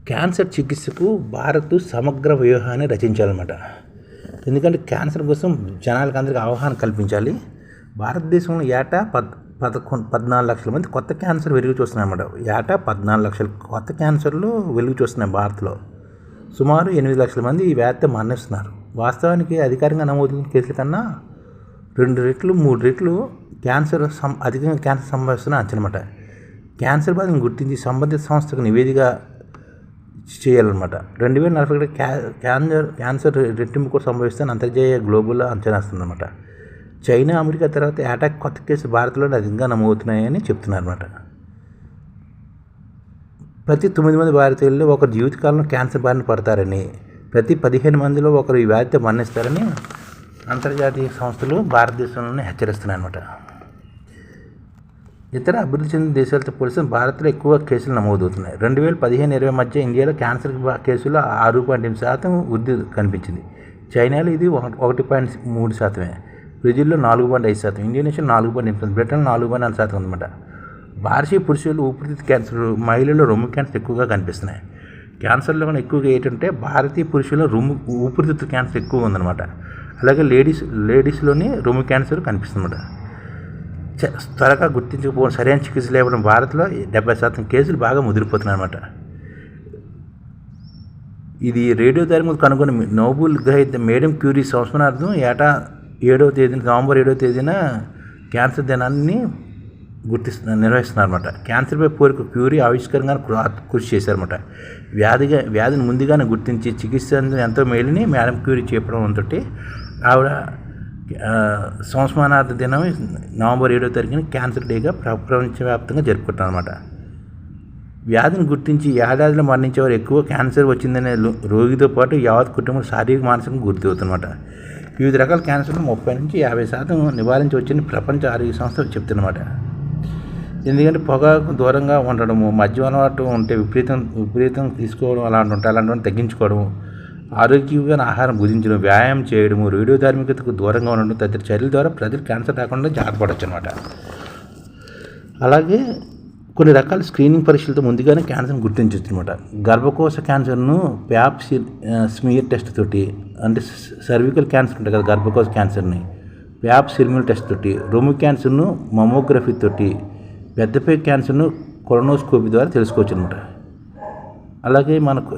Cancer చికిత్సకు భారత్ సమగ్ర వ్యూహాన్ని రచించాలన్నమాట. ఎందుకంటే క్యాన్సర్ కోసం జనాలకు అందరికీ అవగాహన కల్పించాలి. భారతదేశంలో ఏటా 14 లక్షల మంది కొత్త క్యాన్సర్ వెలుగు చూస్తున్నారన్నమాట. ఏటా 14 లక్షల కొత్త క్యాన్సర్లు వెలుగు చూస్తున్నాయి భారత్లో. సుమారు 8 లక్షల మంది ఈ వ్యాధితో మరణిస్తున్నారు. వాస్తవానికి అధికారికంగా నమోదైన కేసుల కన్నా 2 రెట్లు 3 రెట్లు అధికంగా క్యాన్సర్ సంభవిస్తున్న అంచనమాట. క్యాన్సర్ బాధను గుర్తించి సంబంధిత సంస్థకు నివేదిక చేయాలన్నమాట. 2040 క్యాన్సర్ రెట్టింపు కూడా సంభవిస్తుందని అంతర్జాతీయ గ్లోబల్ అంచనా వస్తుందన్నమాట. చైనా, అమెరికా తర్వాత ఏటా కొత్త కేసులు భారత్లో అధికంగా నమోదుతున్నాయని చెప్తున్నారన్నమాట. ప్రతి 9 మంది భారతీయుల్లో ఒకరు జీవితకాలంలో క్యాన్సర్ బారిన పడతారని, ప్రతి 15 మందిలో ఒకరు ఈ వ్యాధితో మరణిస్తారని అంతర్జాతీయ సంస్థలు భారతదేశంలోనే హెచ్చరిస్తున్నాయన్నమాట. ఇతర అభివృద్ధి చెందిన దేశాలతో పోలిస్తే భారత్లో ఎక్కువ కేసులు నమోదవుతున్నాయి. 2015-20 మధ్య ఇండియాలో క్యాన్సర్ కేసులు 6.8% వృద్ధి కనిపించింది. చైనాలో ఇది 1.3%, బ్రెజిల్లో 4.5%, ఇండోనేషియా 4.8%, బ్రిటన్ 4.4% ఉందన్నమాట. భారతీయ పురుషులు ఊపిరితిత్తు క్యాన్సర్, మహిళల్లో రొమ్ము క్యాన్సర్ ఎక్కువగా కనిపిస్తున్నాయి. క్యాన్సర్లో కూడా ఎక్కువగా ఏంటంటే భారతీయ పురుషుల్లో ఊపిరితిత్తు క్యాన్సర్ ఎక్కువగా ఉందన్నమాట. అలాగే లేడీస్లోని రొమ్ము క్యాన్సర్ కనిపిస్తుందన్నమాట. త్వరగా గుర్తించకపోవడం, సరైన చికిత్స లేకపోవడం భారత్లో 70% కేసులు బాగా ముదిరిపోతున్నాయి అన్నమాట. ఇది రేడియో థెరపీ కనుగొని నోబెల్ గ్రహీత మేడం క్యూరీ సంస్మరణార్థం ఏటా నవంబర్ 7వ తేదీన క్యాన్సర్ దినాన్ని నిర్వహిస్తున్నారన్నమాట. క్యాన్సర్పై పోరిక క్యూరీ ఆవిష్కరణగా కృషి చేశారన్నమాట. వ్యాధిని ముందుగానే గుర్తించి చికిత్స ఎంతో మేలుని మేడం క్యూరీ చెప్పడంతో ఆవిడ సంస్మరణార్థ దినం నవంబర్ 7వ తారీఖున క్యాన్సర్ డేగా ప్రపంచవ్యాప్తంగా జరుపుకుంటాం అన్నమాట. వ్యాధిని గుర్తించి ఏడాదిలో మరణించేవారు ఎక్కువ క్యాన్సర్ వచ్చిందనే రోగితో పాటు యావత్ కుటుంబం శారీరక మానసికంగా గుర్తవుతుందన్నమాట. వివిధ రకాల క్యాన్సర్లు 30 నుంచి 50% నివారించవచ్చని ప్రపంచ ఆరోగ్య సంస్థ చెప్తున్నమాట. ఎందుకంటే పొగాకు దూరంగా ఉండడము, మద్యం అలవాటు ఉంటే విపరీతం తీసుకోవడం అలాంటివి తగ్గించుకోవడం, ఆరోగ్యమైన ఆహారం భుజించడం, వ్యాయామం చేయడము, రేడియో ధార్మికతకు దూరంగా ఉండడం తదితర చర్యల ద్వారా ప్రజలు క్యాన్సర్ రాకుండా జాగ్రత్త పడవచ్చు అనమాట. అలాగే కొన్ని రకాల స్క్రీనింగ్ పరీక్షలతో ముందుగానే క్యాన్సర్ని గుర్తించవచ్చు అనమాట. గర్భకోశ క్యాన్సర్ను ప్యాప్ స్మియర్ టెస్ట్ తోటి, అంటే సర్వికల్ క్యాన్సర్ ఉంటుంది కదా గర్భకోశ క్యాన్సర్ని ప్యాప్ స్మియర్ టెస్ట్ తోటి, రొమ్ము క్యాన్సర్ను మమోగ్రఫీ తోటి, పెద్దపై క్యాన్సర్ను కొలనోస్కోపీ ద్వారా తెలుసుకోవచ్చు అనమాట. అలాగే మనకు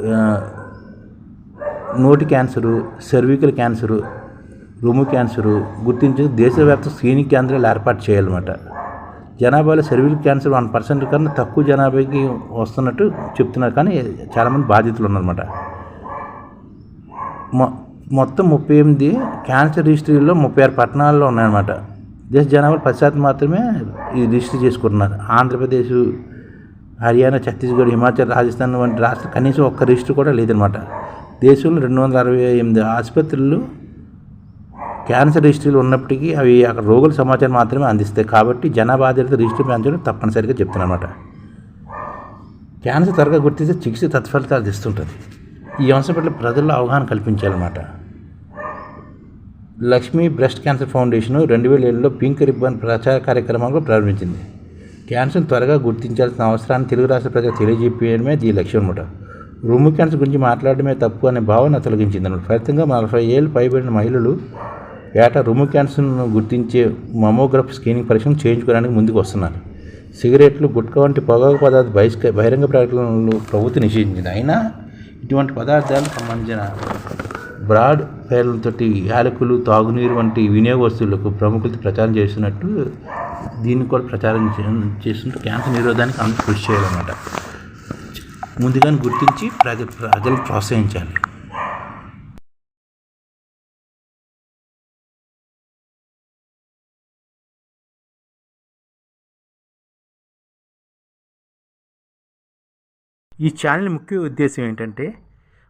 నోటి క్యాన్సరు, సర్వికల్ క్యాన్సరు, రొమ్ము క్యాన్సరు గుర్తించి దేశవ్యాప్త స్క్రీనింగ్ కేంద్రాలు ఏర్పాటు చేయాలన్నమాట. జనాభాలో సర్వికల్ క్యాన్సర్ 1% కన్నా తక్కువ జనాభాకి వస్తున్నట్టు చెప్తున్నారు, కానీ చాలామంది బాధితులు ఉన్నారన్నమాట. మొత్తం 38 క్యాన్సర్ రిజిస్ట్రీలో 36 పట్టణాల్లో ఉన్నాయన్నమాట. దేశ జనాభాలో 10% మాత్రమే ఈ రిజిస్టర్ చేసుకుంటున్నారు. ఆంధ్రప్రదేశ్, హర్యానా, ఛత్తీస్గఢ్, హిమాచల్, రాజస్థాన్ వంటి రాష్ట్రాలు కనీసం ఒక్క రిజిస్టర్ కూడా లేదన్నమాట. దేశంలో 268 ఆసుపత్రులు క్యాన్సర్ రిజిస్ట్రీలు ఉన్నప్పటికీ అవి అక్కడ రోగుల సమాచారం మాత్రమే అందిస్తాయి. కాబట్టి జనాభా ఆధారిత రిజిస్టర్ పెంచడం తప్పనిసరిగా చెప్తున్నమాట. క్యాన్సర్ త్వరగా గుర్తిస్తే చికిత్స తత్ఫలితాలు ఇస్తుంటుంది. ఈ అంశం పట్ల ప్రజల్లో అవగాహన కల్పించాలన్నమాట. లక్ష్మీ బ్రెస్ట్ క్యాన్సర్ ఫౌండేషన్ 2007లో పింక్ రిబ్బన్ ప్రచార కార్యక్రమాలు ప్రారంభించింది. క్యాన్సర్ త్వరగా గుర్తించాల్సిన అవసరాన్ని తెలుగు రాష్ట్ర ప్రజలకు తెలియజేయడమే దీని లక్ష్యం అనమాట. రొమ్ము క్యాన్సర్ గురించి మాట్లాడడమే తప్పు అనే భావన తొలగించింది అన్నమాట. ఫలితంగా 40 ఏళ్ళు పైబడిన మహిళలు ఏటా రొమ్ము క్యాన్సర్ను గుర్తించే మమోగ్రఫీ స్క్రీనింగ్ పరీక్షను చేయించుకోవడానికి ముందుకు వస్తున్నారు. సిగరెట్లు, గుట్కా వంటి పొగాకు పదార్థాలు బహిరంగ ప్రకటనలు ప్రభుత్వం నిషేధించింది. అయినా ఇటువంటి పదార్థాలకు సంబంధించిన బ్రాడ్ పేర్లతో యాలకులు, తాగునీరు వంటి వినియోగ వస్తువులకు ప్రముఖులతో ప్రచారం చేస్తున్నట్టు దీన్ని కూడా ప్రచారం చేస్తుంటూ క్యాన్సర్ నిరోధానికి అందరూ కృషి చేయాలన్నమాట. ముందుగానే గుర్తించి ప్రజలు ప్రోత్సహించాలి. ఈ ఛానల్ ముఖ్య ఉద్దేశం ఏంటంటే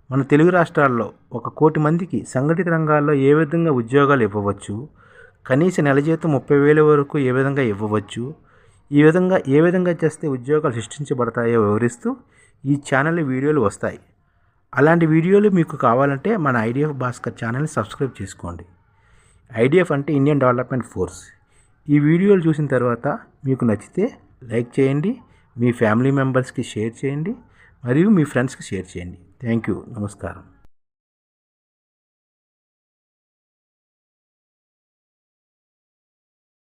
మన తెలుగు రాష్ట్రాల్లో 1 కోటి మందికి సంఘటిత రంగాల్లో ఏ విధంగా ఉద్యోగాలు ఇవ్వవచ్చు, కనీస నెల జీతం 30,000 వరకు ఏ విధంగా ఇవ్వవచ్చు, ఏ విధంగా చేస్తే ఉద్యోగాలు సృష్టించబడతాయో వివరిస్తూ ఈ ఛానల్ వీడియోలు వస్తాయి. అలాంటి వీడియోలు మీకు కావాలంటే మన ఐడిఎఫ్ భాస్కర్ ఛానల్ని సబ్స్క్రైబ్ చేసుకోండి. ఐడిఎఫ్ అంటే ఇండియన్ డెవలప్మెంట్ ఫోర్స్. ఈ వీడియోలు చూసిన తర్వాత మీకు నచ్చితే లైక్ చేయండి, మీ ఫ్యామిలీ మెంబర్స్కి షేర్ చేయండి. మరియు మీ ఫ్రెండ్స్కి షేర్ చేయండి. Thank you. నమస్కారం.